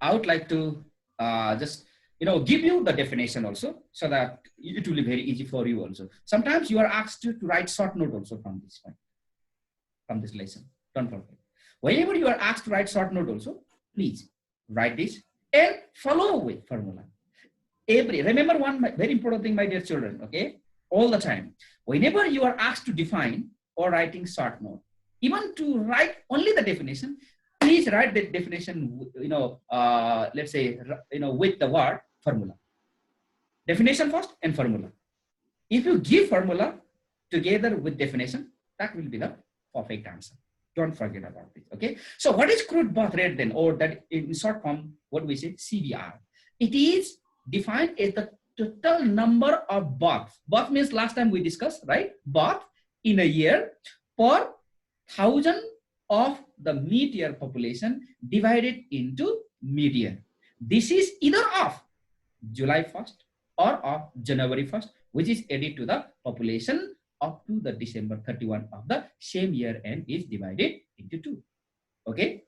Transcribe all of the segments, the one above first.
I would like to just give you the definition also, so that it will be very easy for you also. Sometimes you are asked to write short note also from this point, from this lesson. Don't forget. Whenever you are asked to write short note also, please write this and follow with formula. Remember one very important thing, my dear children, okay? All the time, whenever you are asked to define or writing short note, even to write only the definition, please write the definition, let's say, with the word formula. Definition first and formula. If you give formula together with definition, that will be the perfect answer. Don't forget about this, okay? So what is crude birth rate then? Or that in short form, what we say, CBR. It is defined as the total number of births. Birth means last time we discussed, right? Birth in a year per 1,000 of the mid-year population divided into mid-year. This is either of July 1st or of January 1st, which is added to the population up to the December 31 of the same year and is divided into 2. Okay?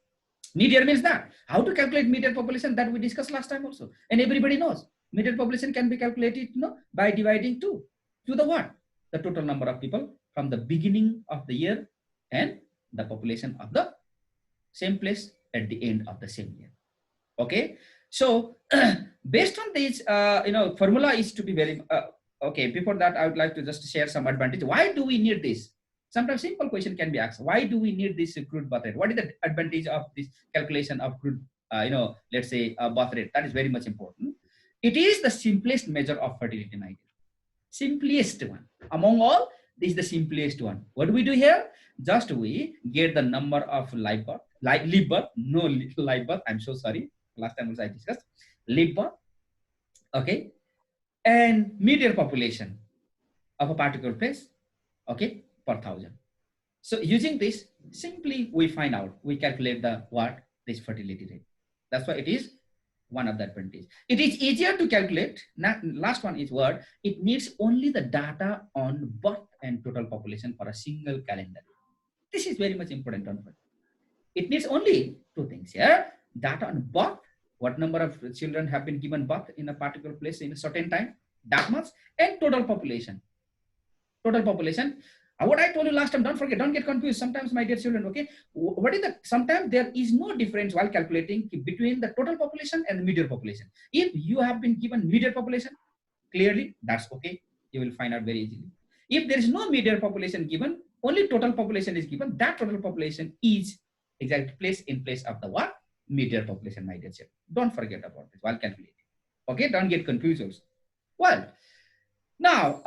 Mid-year means that. How to calculate mid-year population, that we discussed last time also. And everybody knows mid-year population can be calculated by dividing 2 to the what? The total number of people from the beginning of the year and the population of the same place at the end of the same year. Okay? So based on this, formula is to be very, okay, before that, I would like to just share some advantage. Why do we need this? Sometimes simple question can be asked. Why do we need this crude birth rate? What is the advantage of this calculation of crude, let's say birth rate? That is very much important. It is the simplest measure of fertility, my dear. Simplest one. Among all, this is the simplest one. What do we do here? Just we get the number of live birth, no live birth, I'm so sorry. Last time also I discussed live birth, okay, and mid-year population of a particular place, okay, per 1,000. So using this, simply we find out, we calculate this fertility rate. That's why it is one of the advantages. It is easier to calculate. Last one is what? It needs only the data on birth and total population for a single calendar. This is very much important. It needs only 2 things here. Data on birth, what number of children have been given birth in a particular place in a certain time, that much, and total population. Total population. What I told you last time, don't forget, don't get confused. Sometimes, my dear children, okay, sometimes there is no difference while calculating between the total population and the mid-year population. If you have been given mid-year population, clearly, that's okay. You will find out very easily. If there is no mid-year population given, only total population is given, that total population is exactly placed in place of the what? Mid-year population, my dear children. Don't forget about this while calculating. Okay, don't get confused also. Well, now,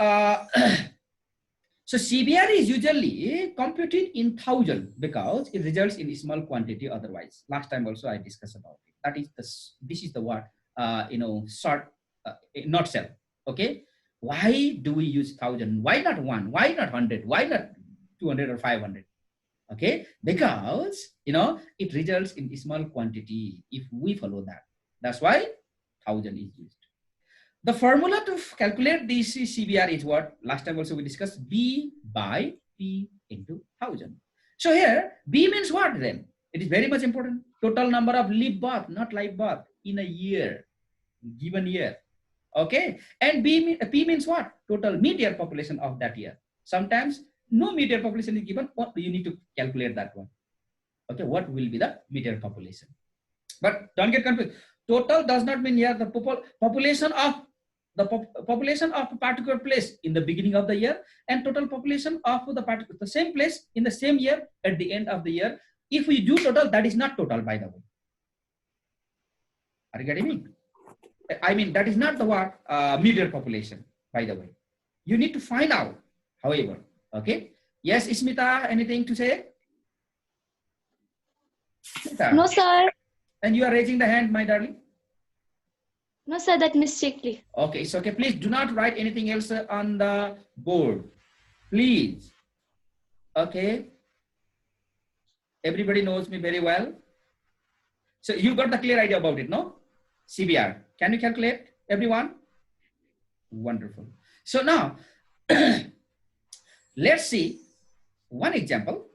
so CBR is usually computed in 1,000 because it results in a small quantity otherwise. Last time also I discussed about it. That is this is the what, short, not cell. Okay, why do we use 1,000? Why not 1? Why not 100? Why not 200 or 500? Okay, because it results in a small quantity if we follow that. That's why 1,000 is used. The formula to calculate this CBR is what? Last time also we discussed, B by P into 1,000. So here, B means what then? It is very much important. Total number of live birth, not live birth, in a year, given year. Okay, and P means what? Total mid-year population of that year. Sometimes no mid-year population is given, you need to calculate that one. Okay, what will be the mid-year population? But don't get confused. Total does not mean here the population of a particular place in the beginning of the year and total population of the same place in the same year at the end of the year. If we do total, that is not total, by the way. Are you getting me? I mean, that is not the mid-year population, by the way. You need to find out, however. Okay. Yes, Ismita, anything to say? Ismita. No, sir. And you are raising the hand, my darling? No, sir, that mistakenly. Okay, it's okay. Please do not write anything else on the board. Please. Okay. Everybody knows me very well. So you got the clear idea about it, no? CBR. Can you calculate, everyone? Wonderful. So now, let's see one example.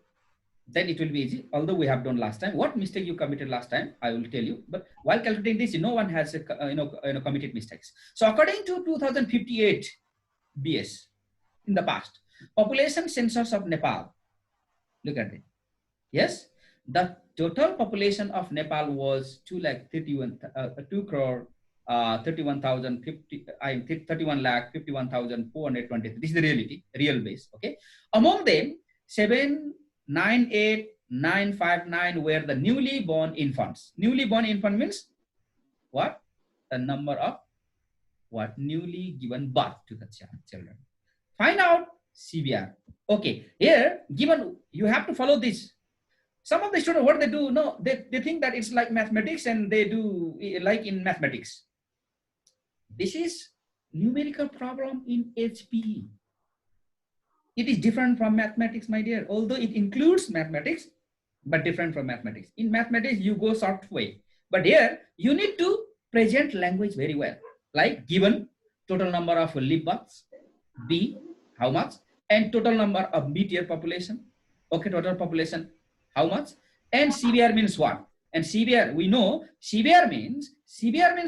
then it will be easy. Although we have done last time, what mistake you committed last time, I will tell you. But while calculating this, no one has committed mistakes. So according to 2058 BS in the past, population census of Nepal. Look at it. Yes, the total population of Nepal was 2 crore 31,050. 31,51,423. This is the reality, real base. Okay, among them 798,959 were the newly born infants. Newly born infant means what? The number of what? Newly given birth to the children. Find out CBR. Okay, here given you have to follow this. Some of the students, what they do, no, they think that it's like mathematics and they do like in mathematics. This is numerical problem in HPE. It is different from mathematics, my dear, although it includes mathematics, but different from mathematics. In mathematics, you go short way. But here, you need to present language very well. Like given total number of live births, B, how much, and total number of mid-year population. Okay, total population, how much? And CBR means what? And CBR, we know CBR means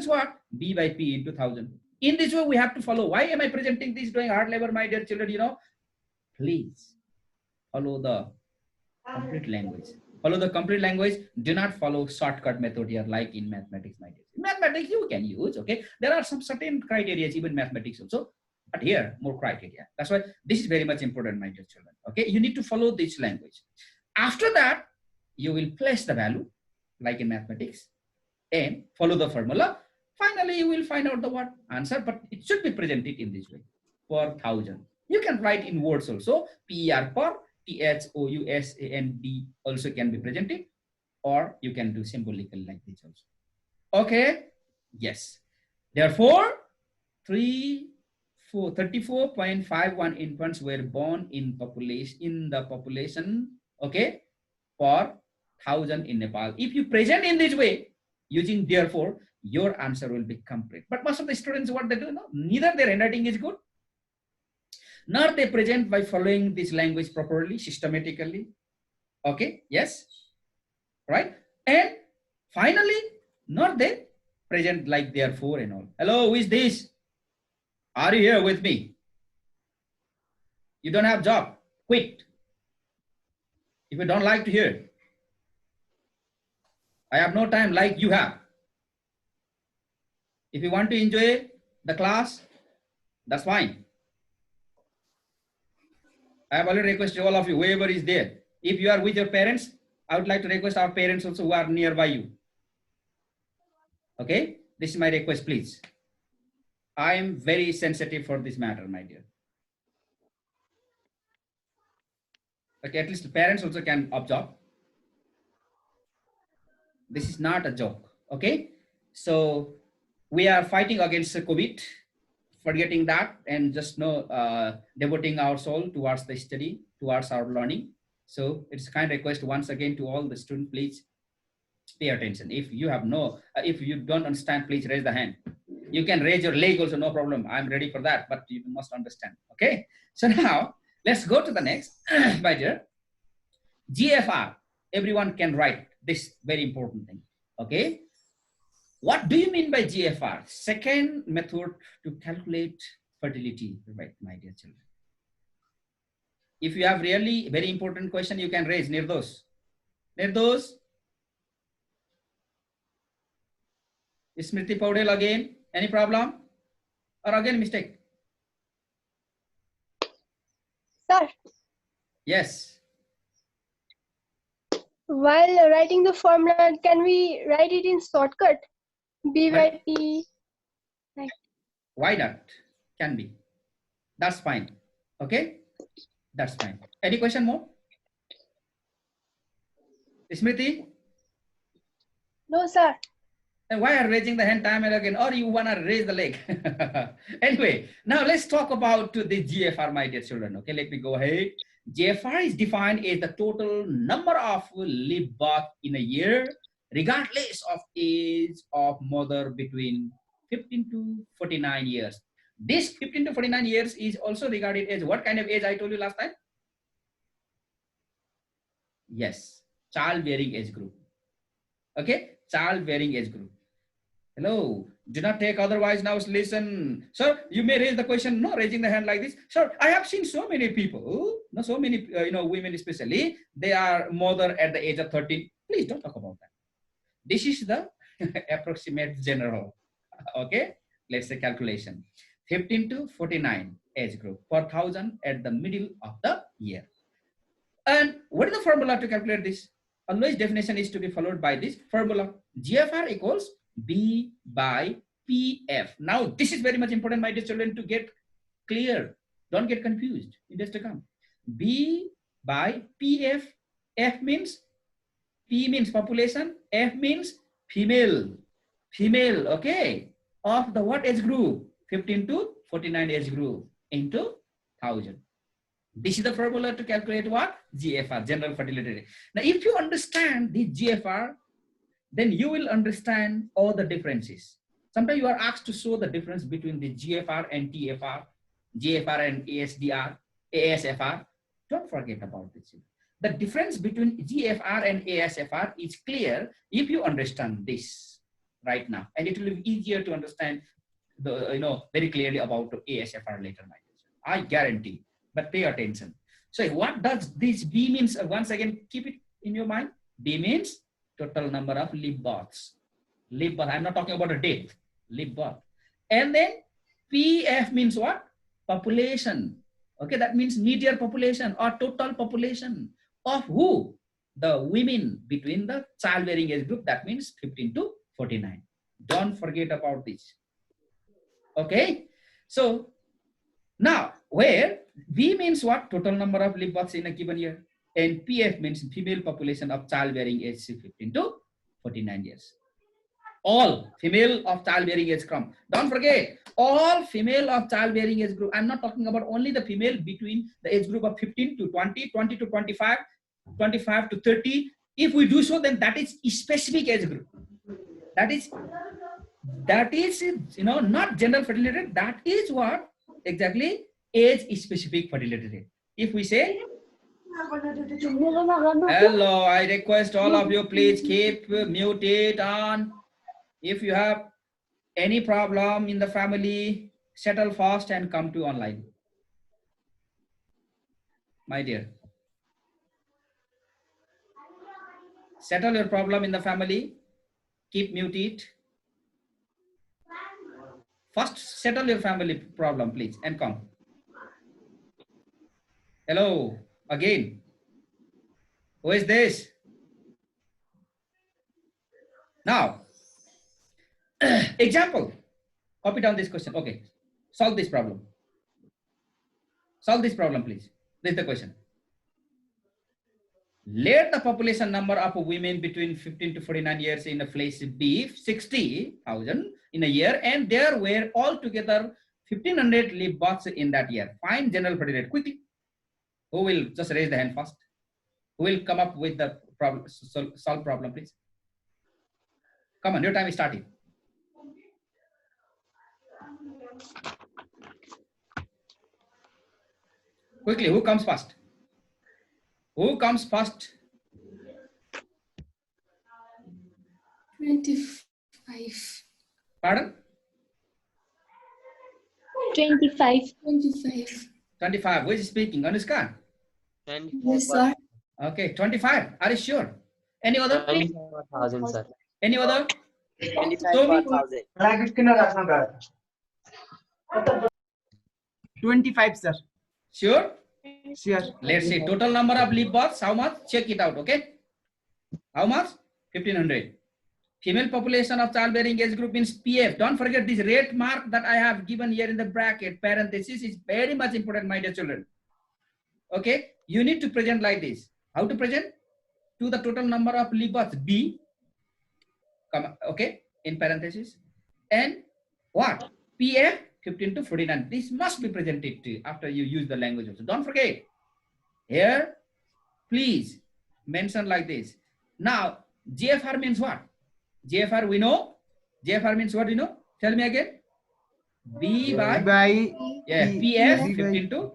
what? B by P into 1000. In this way, we have to follow. Why am I presenting this doing hard labor, my dear children? You know, please follow the complete language. Follow the complete language. Do not follow shortcut method here like in mathematics, my dear. In mathematics, you can use, okay? There are some certain criteria, even mathematics also. But here, more criteria. That's why this is very much important, my dear children. Okay, you need to follow this language. After that, you will place the value, like in mathematics, and follow the formula. Finally, you will find out the what answer, but it should be presented in this way, per 1000. You can write in words also, PER per, THOUSAND also can be presented, or you can do symbolically like this also. Okay, yes. Therefore, 34.51 infants were born in the population, okay, per 1000 in Nepal. If you present in this way, using therefore, your answer will be complete. But most of the students, what they do, no, neither their handwriting is good, nor they present by following this language properly, systematically. Okay, yes, right? And finally, nor they present like therefore and all. Hello, who is this? Are you here with me? You don't have job, quit. If you don't like to hear, I have no time like you have. If you want to enjoy the class, that's fine. I have already requested all of you, whoever is there. If you are with your parents, I would like to request our parents also who are nearby you. Okay, this is my request, please. I am very sensitive for this matter, my dear. Okay, at least the parents also can observe. This is not a joke, okay? So we are fighting against COVID, forgetting that, and just devoting our soul towards the study, towards our learning. So it's a kind request once again to all the students, please pay attention. If you have if you don't understand, please raise the hand. You can raise your leg also, no problem. I'm ready for that, but you must understand, okay? So now let's go to the next, my dear. GFR, everyone can write this very important thing, okay? What do you mean by GFR? Second method to calculate fertility, right, my dear children? If you have really very important question, you can raise. Nirdos. Nirdos. Smriti Paudel again. Any problem? Or again mistake? Sir. Yes. While writing the formula, can we write it in shortcut? B by P. Like. Why not? Can be. That's fine. Okay? That's fine. Any question more? Smriti? No, sir. Then why are raising the hand time and again? Or you want to raise the leg? Anyway, now let's talk about the GFR, my dear children. Okay, let me go ahead. GFR is defined as the total number of live birth in a year, regardless of age of mother between 15 to 49 years. This 15 to 49 years is also regarded as what kind of age I told you last time? Yes, childbearing age group. Okay, childbearing age group. Hello, do not take otherwise. Now listen, sir. You may raise the question, no, raising the hand like this, sir. I have seen so many people, no, so many, women especially. They are mother at the age of 13. Please don't talk about that. This is the approximate general. Okay, let's say calculation. 15 to 49 age group per thousand at the middle of the year. And what is the formula to calculate this? Always definition is to be followed by this formula. GFR equals B by PF. Now, this is very much important, my dear children, to get clear. Don't get confused in days to come. B by PF. F means, P means population. F means female. Female, okay. Of the what age group? 15 to 49 age group into 1000. This is the formula to calculate what? GFR, general fertility rate. Now, if you understand the GFR, then you will understand all the differences. Sometimes you are asked to show the difference between the GFR and TFR, GFR and ASDR, ASFR. Don't forget about this. The difference between GFR and ASFR is clear if you understand this right now, and it will be easier to understand the very clearly about ASFR later. I guarantee. But pay attention. So what does this B means? Once again, keep it in your mind. B means total number of live births. Live birth. I'm not talking about a death. Live birth. And then PF means what? Population. Okay, that means median population or total population of who? The women between the childbearing age group. That means 15 to 49. Don't forget about this. Okay. So now, where V means what? Total number of live births in a given year. And PF means female population of childbearing age 15 to 49 years. All female of childbearing age come. Don't forget, all female of childbearing age group. I'm not talking about only the female between the age group of 15 to 20, 20 to 25, 25 to 30. If we do so, then that is a specific age group. That is not general fertility rate. That is what? Exactly age specific fertility rate. If we say, hello, I request all of you, please keep muted on. If you have any problem in the family, settle fast and come to online. My dear, settle your problem in the family, keep muted. First, settle your family problem, please, and come. Hello, again. Who is this? Now, example. Copy down this question. Okay, solve this problem. Solve this problem, please. This is the question. Let the population number of women between 15 to 49 years in a place be 60,000 in a year, and there were altogether 1,500 live births in that year. Find general fertility rate quickly. Who will just raise the hand first? Who will come up with the problem? Solve problem, please. Come on, your time is starting. Quickly, who comes first? Who comes first? 25. Pardon? 25. 25. 25. Who is speaking? Anushka? Yes, sir. Okay, 25. Are you sure? Any other? 25,000, sir. Any other? 25,000. 25, sir. Sure? Sure. Let's see. Total number of live births. How much? Check it out. Okay. How much? 1,500. Female population of childbearing age group means PF. Don't forget this rate mark that I have given here in the bracket, parenthesis, is very much important, my dear children. Okay. You need to present like this. How to present? To the total number of live births, B. Okay. In parenthesis. And what? PF 15 to 49. This must be presented to you after you use the language also. Don't forget. Here, please mention like this. Now, GFR means what? GFR we know. GFR means what you know? Tell me again. B by yeah, PF 15 to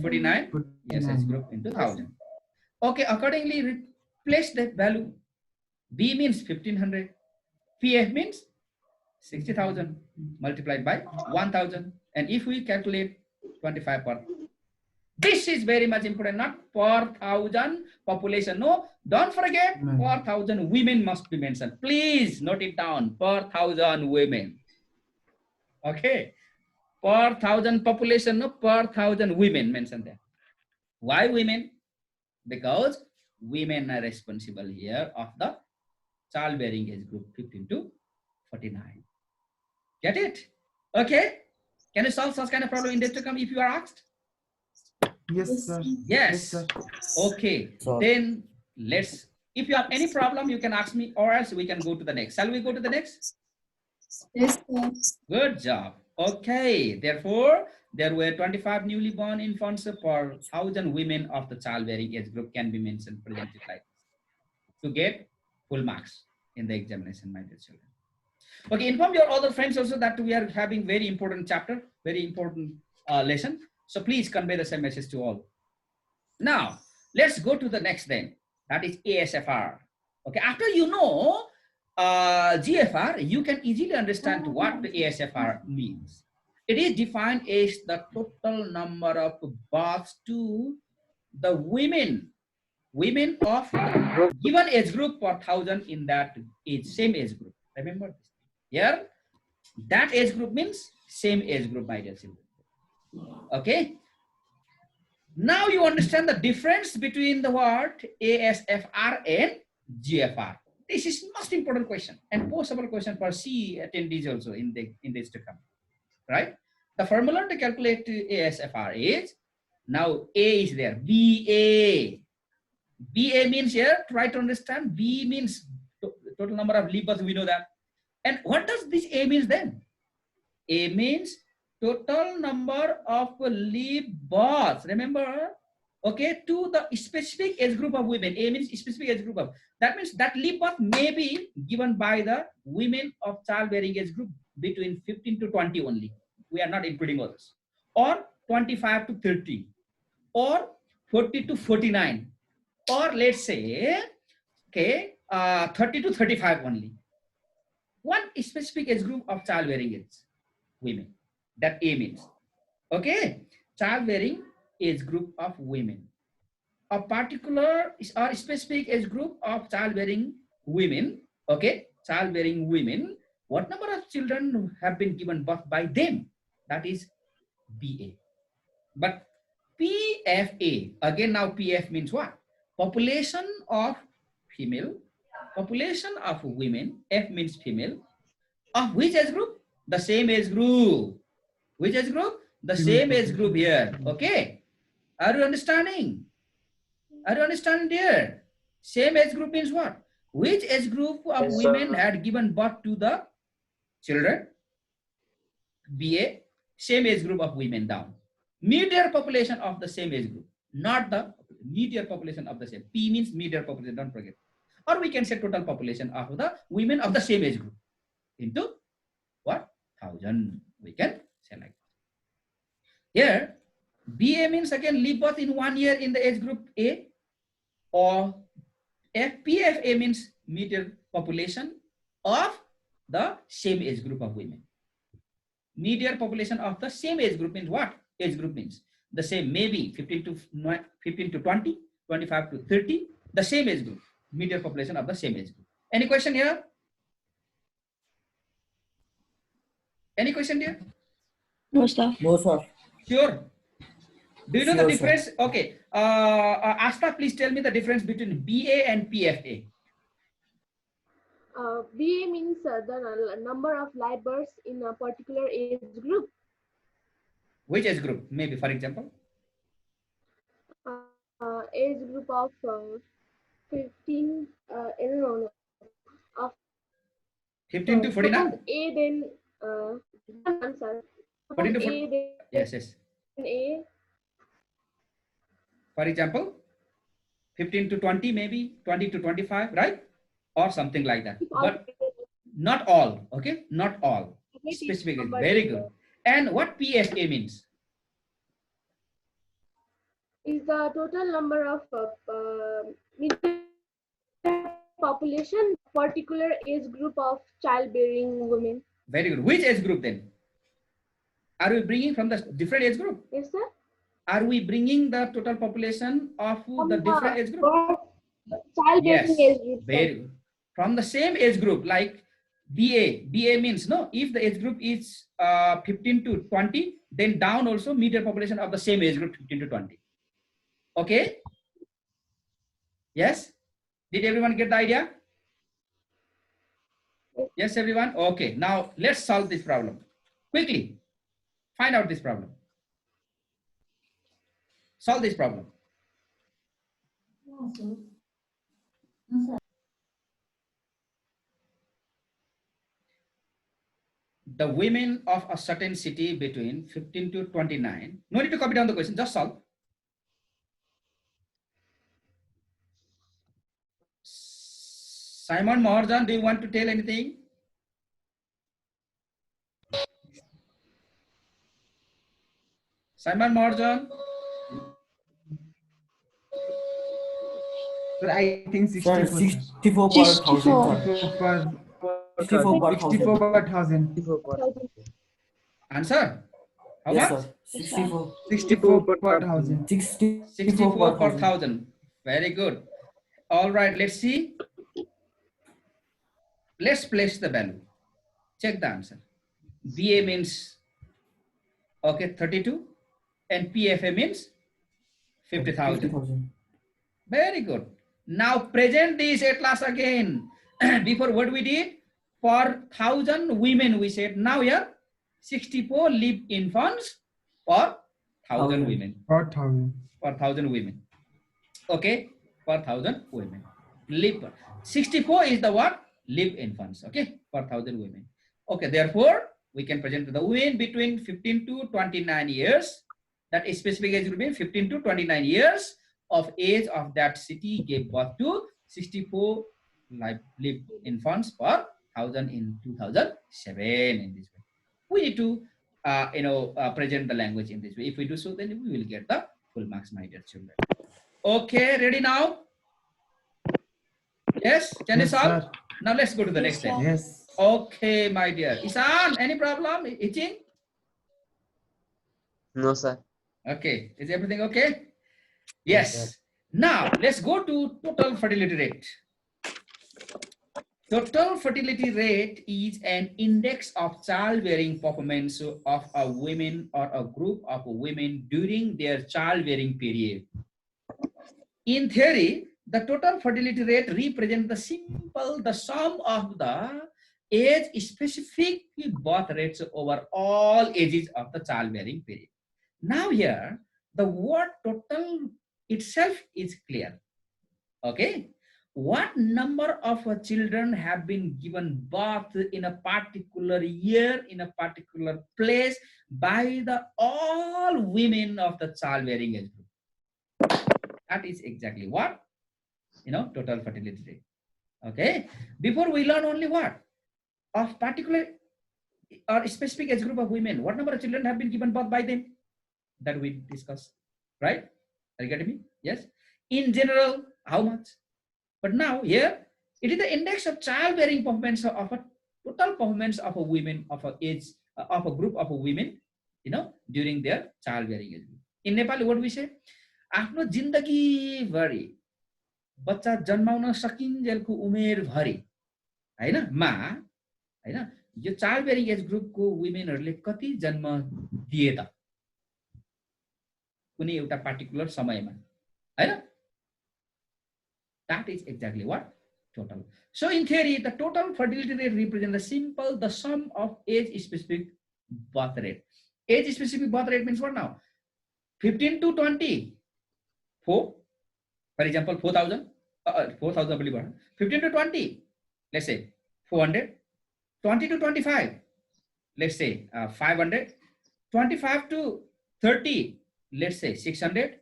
49. Yes, age group into 1000. Okay, accordingly replace that value. B means 1500. PF means 60,000 multiplied by 1000. And if we calculate 25 per, this is very much important, not per thousand population. No, don't forget, per thousand women must be mentioned. Please note it down, per thousand women. Okay, per thousand population, no, per thousand women mentioned there. Why women? Because women are responsible here of the childbearing age group 15 to 49. Get it? Okay. Can you solve such kind of problem in days to come if you are asked? Yes, sir. Yes. sir. Okay. Then let's, if you have any problem, you can ask me, or else we can go to the next. Shall we go to the next? Yes, sir. Good job. Okay. Therefore, there were 25 newly born infants per 1,000 women of the childbearing age group can be mentioned, presented like this, to get full marks in the examination, my dear children. Okay, inform your other friends also that we are having very important chapter, very important lesson. So please convey the same message to all. Now, let's go to the next then. That is ASFR. Okay, after you know GFR, you can easily understand what the ASFR means. It is defined as the total number of births to the women of given age group per 1,000 in that age, same age group. Remember this. Here, that age group means same age group, my dear children. Okay. Now you understand the difference between the word ASFR and GFR. This is most important question and possible question for C attendees also in this to come. Right? The formula to calculate ASFR is, now A is there, BA. BA means here, try to understand, B means total number of live births, we know that. And what does this A means then? A means total number of live births. Remember, okay, to the specific age group of women. A means specific age group of. That means that live birth may be given by the women of childbearing age group between 15 to 20 only. We are not including others. Or 25 to 30. Or 40 to 49. Or let's say, okay, 30 to 35 only. One specific age group of childbearing age women. That A means. Okay, childbearing age group of women. A particular or specific age group of childbearing women. Okay, childbearing women. What number of children have been given birth by them? That is BA. But PFA, again now PF means what? Population of female, population of women, F means female, of which age group? The same age group. Which age group? The same age group here. Okay. Are you understanding? Are you understanding there? Same age group means what? Which age group of Yes, women sir. had given birth to the children? BA, same age group of women down. Median population of the same age group, not the median population of the same. P means median population, don't forget. Or we can say total population of the women of the same age group into what? 1,000. We can say like that. Here, BA means again live birth in 1 year in the age group A, or PFA means median population of the same age group of women. Median population of the same age group means what? Age group means the same, maybe 15 to 20, 25 to 30, the same age group. Median population of the same age group. Any question here? Any question here? No, sir. No, sir. Sure. Do you know the Sure, difference? Okay. Asta, please tell me the difference between BA and PFA. BA means the number of live births in a particular age group. Which age group? Maybe, for example. Age group of 15, no, of 15 to 49. suppose A then, answer. 14 to 40. A then Yes, yes. A. For example, 15 to 20, maybe 20 to 25, right? Or something like that. But not all, okay? Not all. Specific. Very good. And what PFA means? is the total number of middle population, particular age group of childbearing women. Very good. Which age group then? Are we bringing from the different age group? Yes, sir. Are we bringing the total population of From the different age group? Childbearing Yes. age group. Very good. From the same age group, like BA. BA means no. If the age group is 15 to 20, then down also median population of the same age group 15 to 20. Okay. Yes. Did everyone get the idea? Yes, everyone. Okay. Now let's solve this problem quickly. Find out this problem. Solve this problem. The women of a certain city between 15 to 29. No need to copy down the question, just solve. Simon Morgan, do you want to tell anything? Simon Morgan? Sir, I think 64. Sir, 64 per 1000. 64 per 64 per 1000. 1000. Answer? How Yes, much? sir. 64. 64 per 1000. 64 per 1000. Very good. All right, let's see. Let's place the value. Check the answer. BA means, okay, 32. And PFA means 50,000. 50,000. Very good. Now present this at last again. Before what we did? For 1,000 women, we said now here 64 live infants for 1,000 women. Per 1000. For 1,000 women. Okay, for 1,000 women. Live. 64 is the what? Live infants. Okay, for 1,000 women. Okay, therefore we can present the women between 15 to 29 years. That is specific age group 15 to 29 years of age of that city gave birth to 64 live infants per 1,000 in 2007 in this way. We need to present the language in this way. If we do so, then we will get the full marks, my dear children. Okay, ready now? Yes, can you Yes, solve? sir. Now let's go to the next slide. Yes. Okay, my dear. Isan, any problem? Itching? No, sir. Okay, is everything okay? Yes, Yes. Now let's go to total fertility rate. Total fertility rate is an index of childbearing performance of a woman or a group of women during their childbearing period. In theory, the total fertility rate represents the sum of the age-specific birth rates over all ages of the childbearing period. Now here, the word total itself is clear. Okay. What number of children have been given birth in a particular year, in a particular place by the all women of the childbearing age group? That is exactly what? Total fertility rate. Okay. Before we learn only what? Of particular or specific age group of women, what number of children have been given birth by them? That we discussed, right? Are you getting me? Yes. In general, how much? But now here, it is the index of childbearing performance of a total performance of a women of a age of a group of women, during their childbearing age. In Nepal, what we say? आफ्नो जिन्दगी भरि बच्चा जन्माउन सकिन्जेलको उमेर भरि हैन यो चाइल्डबेरिङ as ग्रुपको वुमेनहरुले कति जन्म दिए त कुनै एउटा पार्टिकुलर समयमा हैन that is exactly what total. So in theory, the total fertility rate represents the sum of age specific birth rate. Age specific birth rate means what now? 15 to 20 4, for example 4,000 15 to 20, let's say 400. 20 to 25, let's say 500. 25 to 30, let's say 600.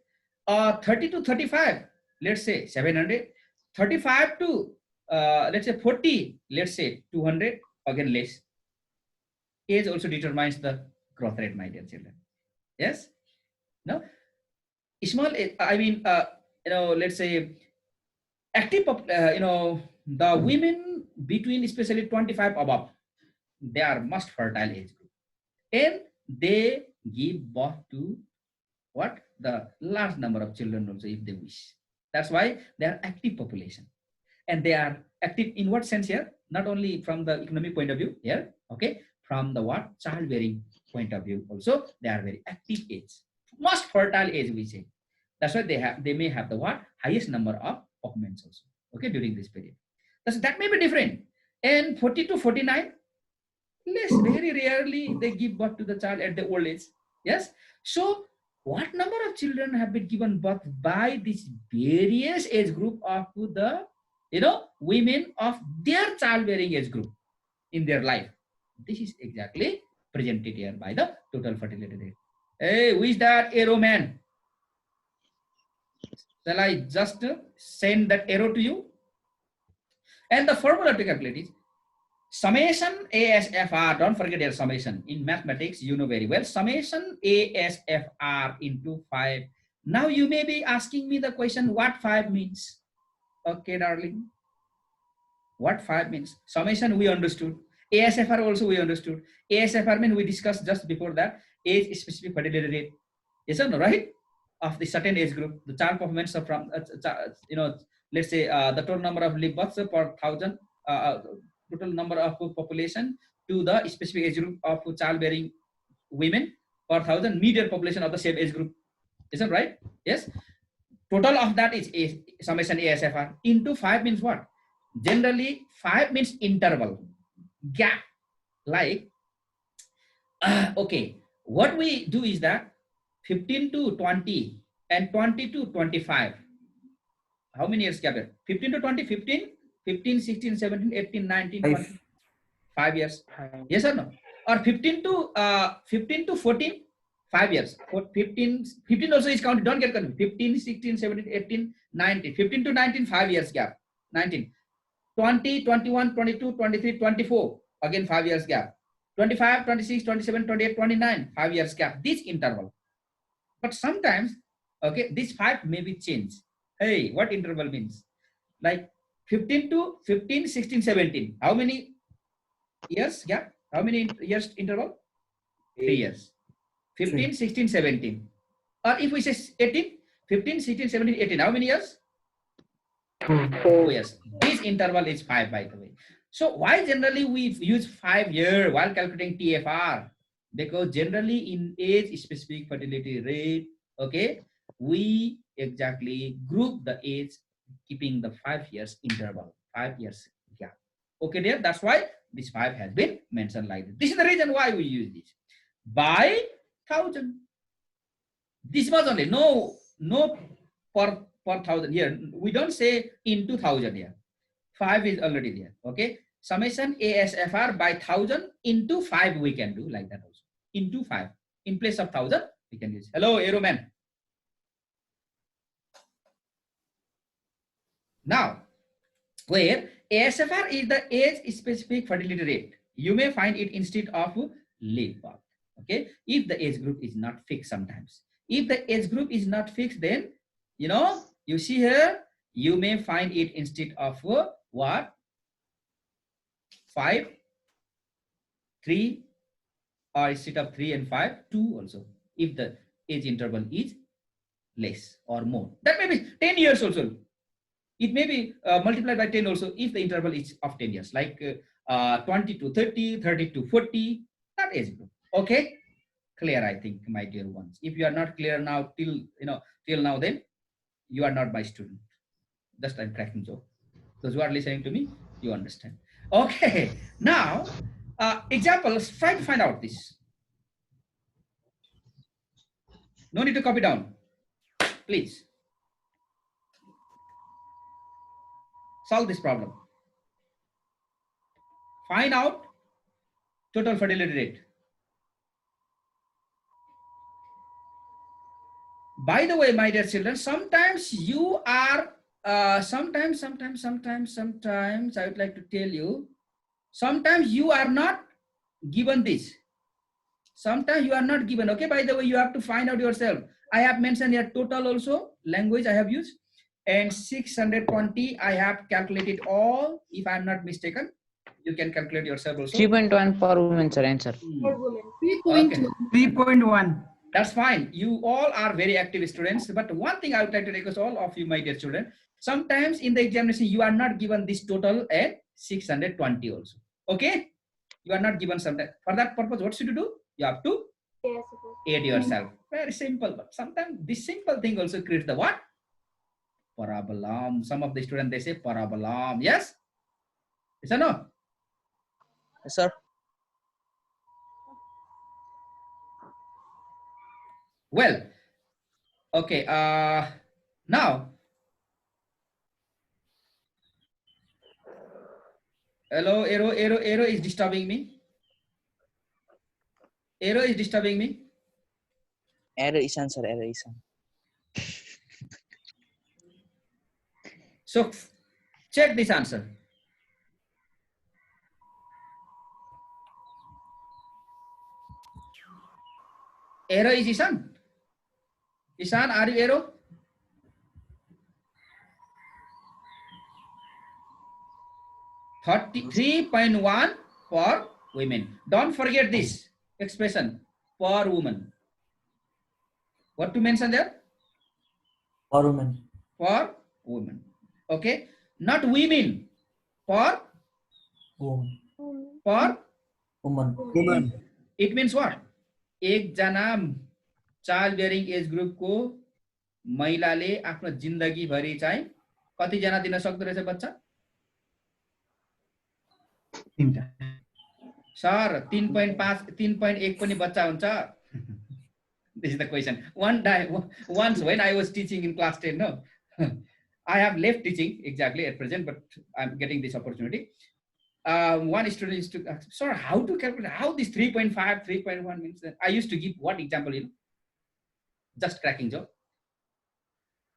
30 to 35, let's say 700. 35 to let's say 40, let's say 200. Again less. Age also determines the growth rate, my dear children. Yes. Now small, I mean, let's say active, the women between especially 25 above, they are most fertile age group, and they give birth to what? The large number of children also if they wish. That's why they are active population. And they are active in what sense here? Not only from the economic point of view here, okay, from the what? Childbearing point of view also, they are very active age. Most fertile age we say. That's why they may have the what? Highest number of occupants also, okay, during this period. That may be different. And 40 to 49, less, very rarely they give birth to the child at the old age. Yes. So what number of children have been given birth by this various age group of the women of their childbearing age group in their life? This is exactly presented here by the total fertility rate. Hey, who is that arrow man? Shall I just send that arrow to you? And the formula to calculate is summation ASFR. Don't forget your summation. In mathematics, you know very well. Summation ASFR into 5. Now you may be asking me the question, what 5 means? Okay, darling. What 5 means? Summation we understood. ASFR also we understood. ASFR means we discussed just before that. Age specific fertility rate. Yes or no, right? Of the certain age group. The child performance are from, let's say the total number of live births per 1,000, total number of population to the specific age group of childbearing women per 1,000 median population of the same age group. Is that right? Yes. Total of that is summation ASFR into 5 means what? Generally 5 means interval, gap. Like, okay, what we do is that 15 to 20 and 20 to 25. How many years gap? 15 to 20, 15, 16, 17, 18, 19, 20. 5 years. Yes or no? Or 15 to 14, 5 years. 15 also is counted. Don't get confused. 15, 16, 17, 18, 19. 15 to 19, 5 years gap. 19. 20, 21, 22, 23, 24. Again 5 years gap. 25, 26, 27, 28, 29. 5 years gap. This interval. But sometimes, okay, this 5 may be changed. Hey, what interval means? Like 15 to 15, 16, 17. How many years gap? How many years interval? 3 years. 15, 16, 17. Or if we say 18, 15, 16, 17, 18. How many years? 4 years. This interval is 5, by the way. So why generally we use 5 years while calculating TFR? Because generally in age specific fertility rate, okay, we exactly group the age keeping the 5 years interval, 5 years gap. Okay, there. That's why this 5 has been mentioned like this. This is the reason why we use this. By 1,000. This was only no per 1,000 here. We don't say into 1,000 here. 5 is already there. Okay. Summation ASFR by 1,000 into 5 we can do like that also. Into 5. In place of 1,000 we can use. Hello, Aeroman. Now, where ASFR is the age specific fertility rate, you may find it instead of live birth. Okay, if the age group is not fixed sometimes. If the age group is not fixed, then you see here, you may find it instead of what? 5, 3, or instead of 3 and 5, 2 also. If the age interval is less or more, that may be 10 years also. It may be multiplied by 10 also if the interval is of 10 years, like 20 to 30, 30 to 40, that age group. Okay, clear, I think, my dear ones. If you are not clear now till now, then you are not my student. Just I'm cracking joke. Those who are listening to me, you understand. Okay, now examples. Try to find out this. No need to copy down, please. Solve this problem. Find out total fertility rate. By the way, my dear children, sometimes you are, sometimes I would like to tell you, sometimes you are not given this. Sometimes you are not given. Okay, by the way, you have to find out yourself. I have mentioned here total also, language I have used. And 620, I have calculated all, if I'm not mistaken. You can calculate yourself also. 3.1 per woman, sir, answer. For women. 3.1. 3.1. That's fine. You all are very active students. But one thing I would like to request all of you, my dear children, sometimes in the examination, you are not given this total at 620 also. Okay? You are not given something. For that purpose, what should you do? You have to Yes. aid yourself. Very simple. But sometimes this simple thing also creates the what? Parabolam. Some of the students, they say parabolam. Yes? Yes or no? Yes, sir. Well, okay. Now, hello, Aero is disturbing me. Aero is disturbing me. Error is answer. Error is answer. So, check this answer. Aero is Ishan. Ishan, are you Aero? $33.1 for women. Don't forget this expression, per woman. What to mention there? For women. For women. Okay. Not women. For Woman. for Woman. Woman. it means what? एक जना child bearing as ग्रुपको महिलाले आफ्नो जिन्दगी भरि चाहिँ कति जना दिन सक्दो रहेछ बच्चा? सर 3.5 3.1 पनि बच्चा हुन्छ. This is the question. Once when I was teaching in class 10, no, I have left teaching exactly at present, but I'm getting this opportunity. One student used to ask, sir, how to calculate, how this 3.5, 3.1 means? I used to give what example, you know? Just cracking joke.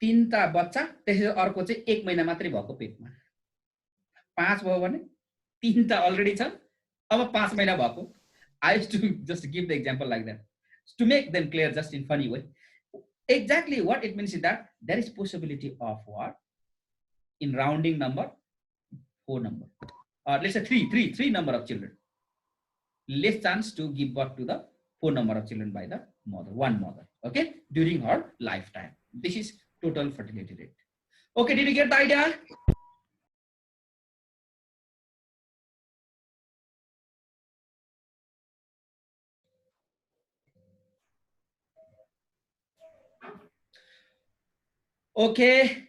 3टा बच्चा त्यसै अर्को चाहिँ 1 महिना मात्रै भएको पेटमा. 5 भयो भने 3टा अलरेडी छ, अब 5 महिना भएको. I used to just give the example like that to make them clear just in funny way. Exactly what it means is that there is possibility of what? In rounding number, 4 number. Or let's say three number of children. Less chance to give birth to the 4 number of children by the mother, one mother. Okay, during her lifetime. This is total fertility rate. Okay, did you get the idea? Okay,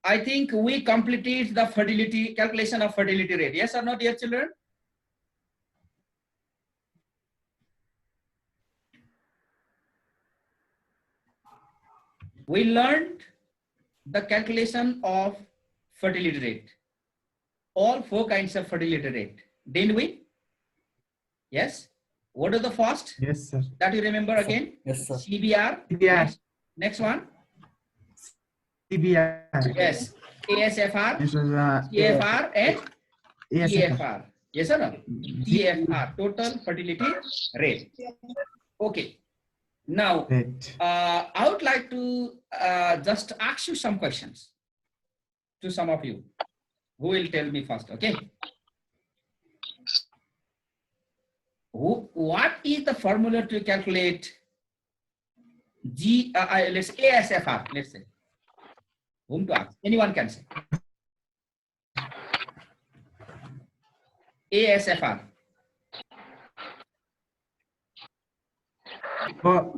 I think we completed the fertility calculation of fertility rate. Yes or not, dear children? We learned the calculation of fertility rate. All 4 kinds of fertility rate. Didn't we? Yes. What are the first? Yes, sir. That you remember again? Yes, sir. CBR. CBR. Next one. CBR. Yes. ASFR, This was CFR, and ASFR. TFR. Yes or no? TFR, total fertility rate. Okay. Now, Right. I would like to just ask you some questions to some of you. Who will tell me first? Okay. What is the formula to calculate let's say ASFR? Let's say. Whom to ask? Anyone can say. ASFR. But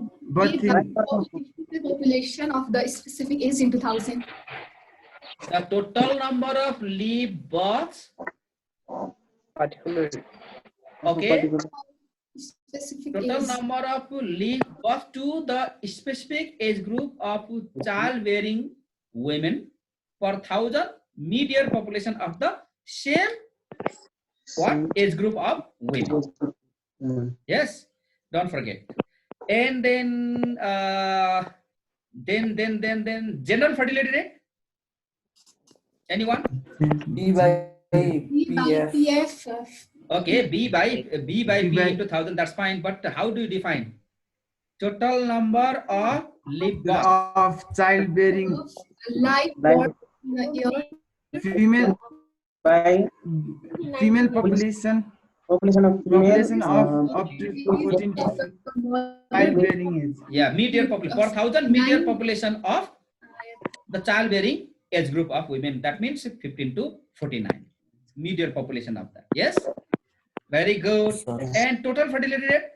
The population of the specific age in 2000. The total number of live births. Particular. Okay. Specific Total age. number of live birth to the specific age group of child-bearing women per 1,000 median population of the same what age group of women. Yes, don't forget. And then general fertility rate. Anyone? B by B by PF. PF. Okay, B by B P by- into 1,000. That's fine. But how do you define total number of Live what? of childbearing Life born in a year. female by female population population of population female, of up to 14 to Of the mother childbearing age. Yeah, mid-year population. 4,000 mid-year population of the childbearing age group of women. That means 15 to 49. Mid-year population of that. Yes. Very good. Sir. And total fertility rate?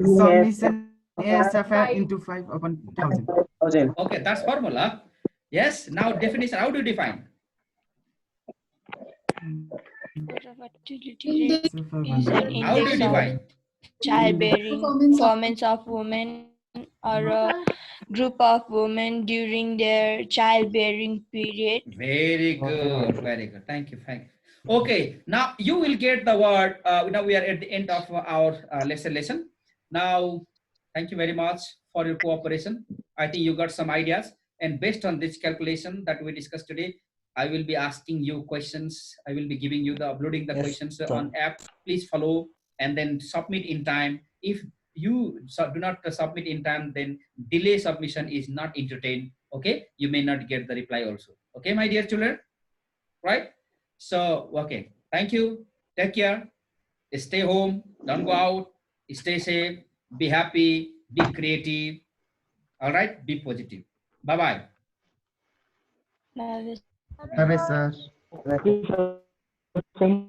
Submission ASFR into 5 upon 1000. 5,000. Okay, that's formula. Yes. Now definition. How do you define? Total fertility Index rate So for is one. an How do you index of define? childbearing performance of women or a group of women during their childbearing period. Very good. Very good. Thank you. Thank you. Okay. Now you will get the word. Now we are at the end of our lesson. Now, thank you very much for your cooperation. I think you got some ideas. And based on this calculation that we discussed today, I will be asking you questions. I will be giving you the uploading the Yes, questions sir. on app. Please follow and then submit in time. If you do not submit in time, then delay submission is not entertained. Okay, you may not get the reply also. Okay, my dear children, right? So, okay, thank you. Take care. Stay home. Don't go out. Stay safe. Be happy. Be creative. All right. Be positive. Bye bye. Bye. Bye-bye, sir. Thank you, sir.